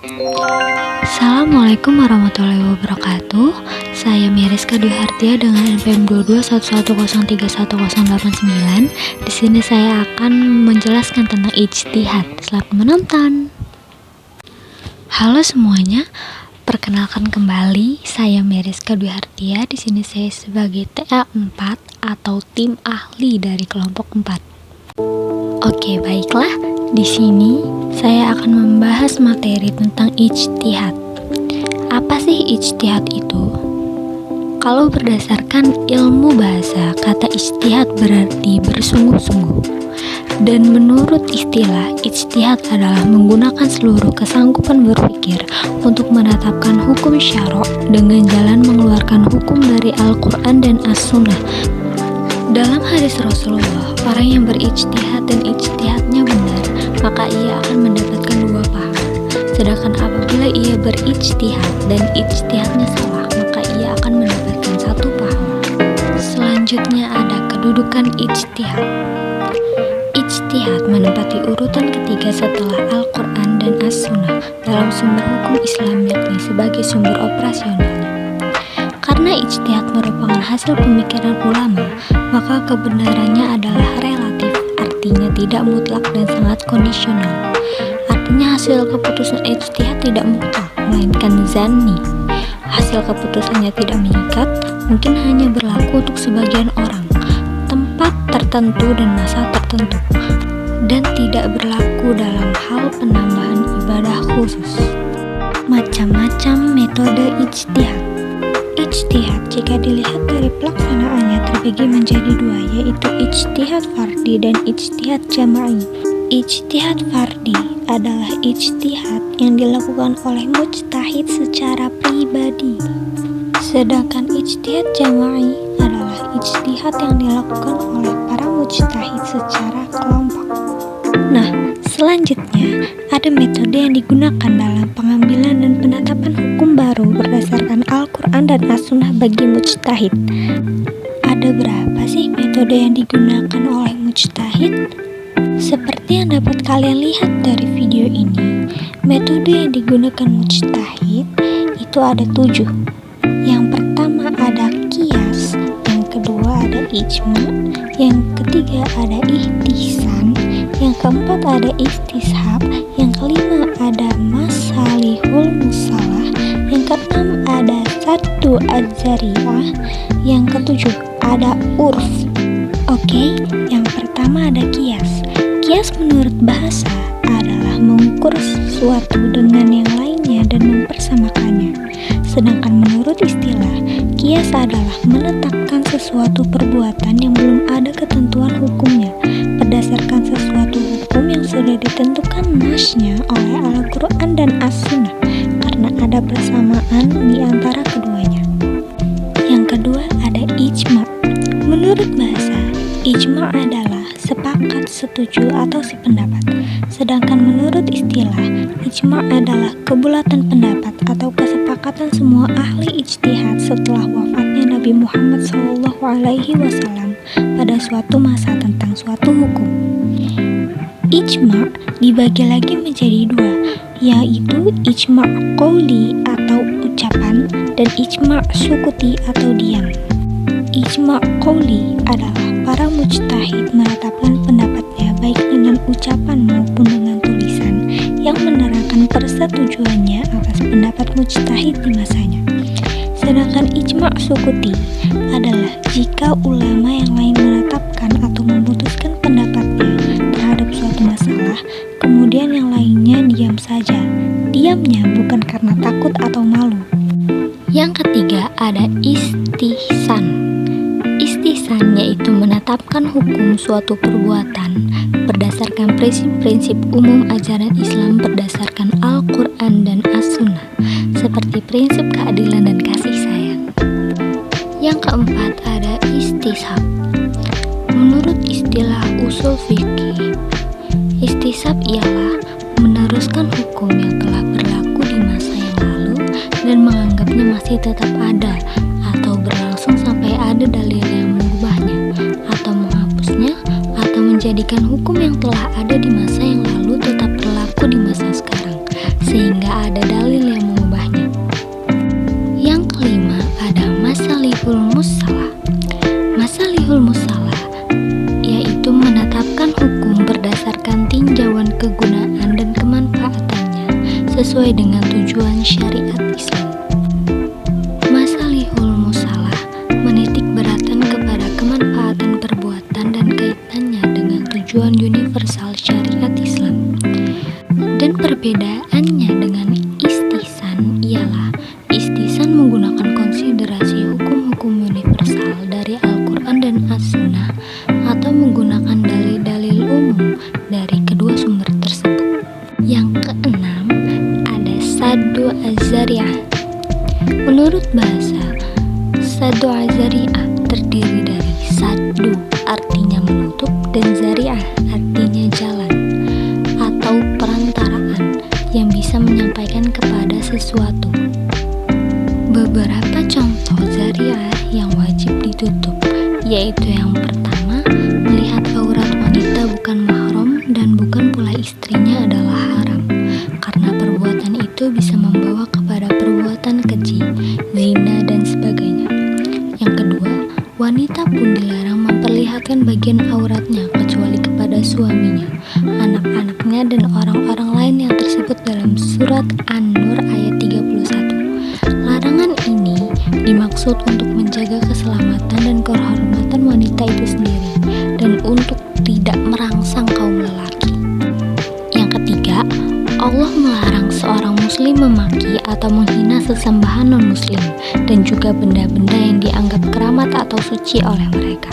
Assalamualaikum warahmatullahi wabarakatuh. Saya Meriska Dwi Hartia dengan NPM 2211031089. Di sini saya akan menjelaskan tentang ijtihad. Selamat menonton. Halo semuanya, perkenalkan kembali saya Meriska Dwi Hartia. Di sini saya sebagai TA4 atau tim ahli dari kelompok 4. Oke, baiklah. Di sini saya akan membahas materi tentang ijtihad. Apa sih ijtihad itu? Kalau berdasarkan ilmu bahasa, kata ijtihad berarti bersungguh-sungguh. Dan menurut istilah, ijtihad adalah menggunakan seluruh kesanggupan berpikir untuk menetapkan hukum syara' dengan jalan mengeluarkan hukum dari Al-Quran dan As-Sunnah. Dalam hadis Rasulullah, orang yang berijtihad dan ijtihadnya benar, maka ia akan mendapatkan 2 pahala. Sedangkan apabila ia berijtihad dan ijtihadnya salah, maka ia akan mendapatkan 1 pahala. Selanjutnya ada kedudukan ijtihad. Ijtihad menempati urutan ketiga setelah Al-Quran dan As-Sunnah dalam sumber hukum Islam, yakni sebagai sumber operasionalnya. Karena ijtihad merupakan hasil pemikiran ulama, maka kebenarannya adalah relatif, artinya tidak mutlak dan sangat kondisional. Artinya hasil keputusan ijtihad tidak mutlak, melainkan zanni. Hasil keputusannya tidak mengikat, mungkin hanya berlaku untuk sebagian orang, tempat tertentu dan masa tertentu, dan tidak berlaku dalam hal penambahan ibadah khusus. Macam-macam metode ijtihad. Ijtihad jika dilihat dari pelaksanaannya terbagi menjadi 2, yaitu ijtihad fardi dan ijtihad jama'i. Ijtihad fardi adalah ijtihad yang dilakukan oleh mujtahid secara pribadi. Sedangkan ijtihad jama'i adalah ijtihad yang dilakukan oleh para mujtahid secara kelompok. Nah, selanjutnya ada metode yang digunakan dalam pengambilan dan penetapan hukum baru berdasarkan Al-Quran dan As-Sunnah bagi mujtahid. Ada berapa sih metode yang digunakan oleh mujtahid? Seperti yang dapat kalian lihat dari video ini, metode yang digunakan mujtahid itu ada 7. Yang pertama ada qiyas, yang kedua ada ijma', yang ketiga ada ihtisan, yang keempat ada istishab, yang kelima ada masalihul musalah, yang keenam ada saddu az-zari'ah, yang ketujuh ada urf. Oke, yang pertama ada qiyas. Qiyas menurut bahasa adalah mengukur sesuatu dengan yang lainnya dan mempersamakannya. Sedangkan menurut istilah, qiyas adalah menetapkan sesuatu perbuatan yang belum ada ketentuan hukumnya berdasarkan sesuatu hukum yang sudah ditentukan nasnya oleh Al-Quran dan As-Sunnah karena ada persamaan di antara keduanya. Yang kedua ada ijma'. Menurut bahasa, ijma' adalah sepakat, setuju, atau sependapat. Sedangkan menurut istilah, ijma' adalah kebulatan pendapat atau kesepakatan semua ahli ijtihad setelah wafatnya Nabi Muhammad SAW pada suatu masa tentang suatu hukum. Ijma' dibagi lagi menjadi 2, yaitu ijma' qauli atau ucapan dan ijma' sukuti atau diam. Ijma' qauli adalah para mujtahid menetapkan pendapatnya baik dengan ucapan maupun dengan tulisan yang menerangkan persetujuannya atas pendapat mujtahid di masanya. Sedangkan ijma' sukuti adalah jika ulama yang lain menetapkan atau memutuskan pendapatnya terhadap suatu masalah, kemudian yang lainnya diam saja. Diamnya bukan karena takut atau malu. Yang ketiga ada istihsan. Istihsan yaitu menetapkan hukum suatu perbuatan berdasarkan prinsip-prinsip umum ajaran Islam berdasarkan Al-Quran dan As-Sunnah, seperti prinsip keadilan dan kasih sayang. Yang keempat ada istishab. Menurut istilah usul fikih, istishab ialah meneruskan hukum yang telah berlaku di masa yang lalu dan menganggapnya masih tetap ada atau berlangsung sampai ada dalil yang mengubahnya atau menghapusnya atau menjadikan hukum yang telah ada di masa yang lalu tetap berlaku di masa sekarang sehingga ada sesuai dengan tujuan syariat Islam. Masalihul musalah menitik beratkan kepada kemanfaatan perbuatan dan kaitannya dengan tujuan universal syariat Islam. Dan perbedaannya dengan istihsan ialah istihsan menggunakan konsiderasi hukum-hukum universal dari Al-Quran dan As-Sunnah atau menggunakan dalil-dalil umum dari kedua sumber tersebut. Yang keenam, ada saddu az-zari'ah. Menurut bahasa, saddu az-zari'ah terdiri dari saddu artinya menutup dan zari'ah artinya jalan atau perantaraan yang bisa menyampaikan kepada sesuatu. Beberapa contoh zari'ah yang wajib ditutup yaitu yang pertama, melihat aurat wanita bukan mahram dan bukan pula istrinya adalah haram, karena perbuatan itu bisa membawa kepada perbuatan keji, zina dan sebagainya. Yang kedua, wanita pun dilarang memperlihatkan bagian auratnya kecuali kepada suaminya, anak-anaknya dan orang-orang lain yang tersebut dalam surat An-Nur ayat 31. Larangan ini dimaksud untuk menjaga keselamatan dan kehormatan wanita itu sendiri dan untuk tidak merangsang kaum lelaki. Yang ketiga, Allah melarang seorang muslim memaki atau menghina sesembahan non-muslim dan juga benda-benda yang dianggap keramat atau suci oleh mereka.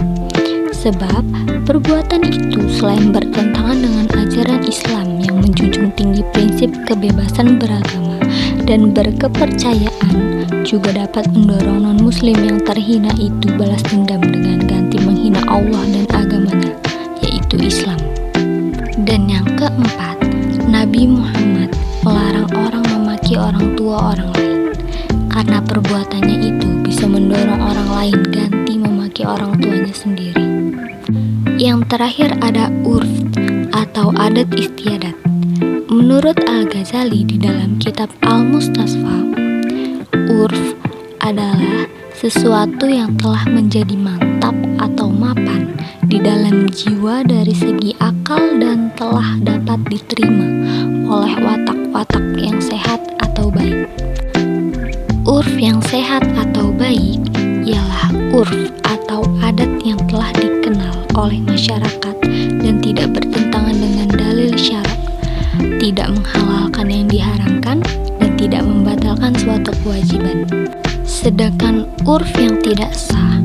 Sebab perbuatan itu selain bertentangan dengan ajaran Islam yang menjunjung tinggi prinsip kebebasan beragama dan berkepercayaan, juga dapat mendorong non-muslim yang terhina itu balas dendam dengan ganti menghina Allah dan agamanya, yaitu Islam. Dan yang keempat, Nabi Muhammad melarang orang memaki orang tua orang lain, karena perbuatannya itu bisa mendorong orang lain ganti memaki orang tuanya sendiri. Yang terakhir ada urf atau adat istiadat. Menurut Al-Ghazali di dalam kitab Al-Mustasfa, urf adalah sesuatu yang telah menjadi mantap atau mapan di dalam jiwa dari segi akal dan telah dapat diterima oleh watak-watak yang sehat atau baik. Urf yang sehat atau baik ialah urf atau adat yang telah dikenal oleh masyarakat dan tidak bertentangan dengan dalil syarak, tidak menghalalkan yang diharamkan dan tidak membatalkan suatu kewajiban. Sedangkan urf yang tidak sah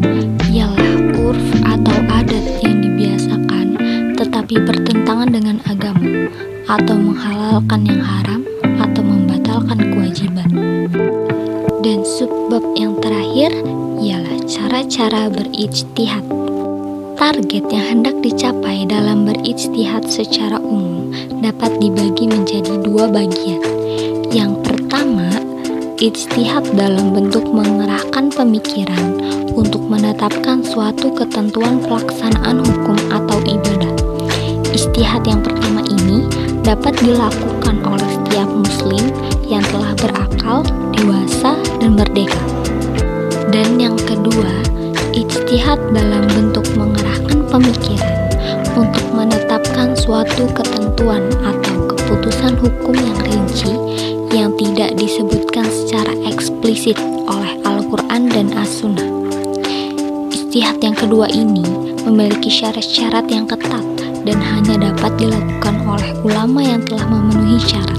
ialah urf atau adat yang dibiasakan tetapi bertentangan dengan agama atau menghalalkan yang haram atau membatalkan kewajiban. Dan subbab yang terakhir ialah cara-cara berijtihad. Target yang hendak dicapai dalam berijtihad secara umum dapat dibagi menjadi dua bagian. Yang pertama, ijtihad dalam bentuk mengerahkan pemikiran untuk menetapkan suatu ketentuan pelaksanaan hukum atau ibadah. Ijtihad yang pertama ini dapat dilakukan oleh setiap muslim yang telah berakal, dewasa, dan merdeka. Dan yang kedua, ijtihad dalam bentuk mengerahkan pemikiran untuk menetapkan suatu ketentuan atau keputusan hukum yang rinci yang tidak disebutkan secara eksplisit oleh Al-Quran dan As-Sunnah. Ijtihad yang kedua ini memiliki syarat-syarat yang ketat dan hanya dapat dilakukan oleh ulama yang telah memenuhi syarat.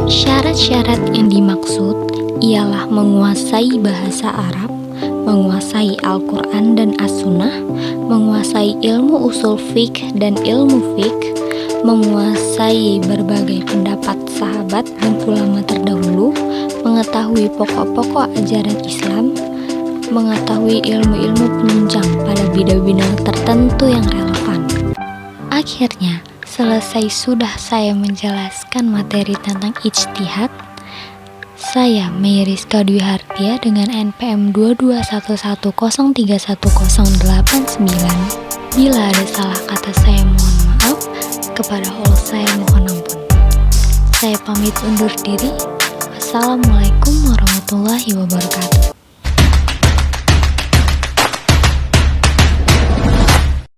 Syarat-syarat yang dimaksud ialah menguasai bahasa Arab, menguasai Al-Quran dan As-Sunnah, menguasai ilmu usul fiqh dan ilmu fiqh, menguasai berbagai pendapat sahabat dan ulama terdahulu, mengetahui pokok-pokok ajaran Islam, mengetahui ilmu-ilmu penunjang pada bidang-bidang tertentu yang relevan. Akhirnya, selesai sudah saya menjelaskan materi tentang ijtihad. Saya Meyriska Dwi Hartia dengan NPM 2211031089. Bila ada salah kata saya mohon maaf, kepada host saya mohon ampun. Saya pamit undur diri. Wassalamualaikum warahmatullahi wabarakatuh.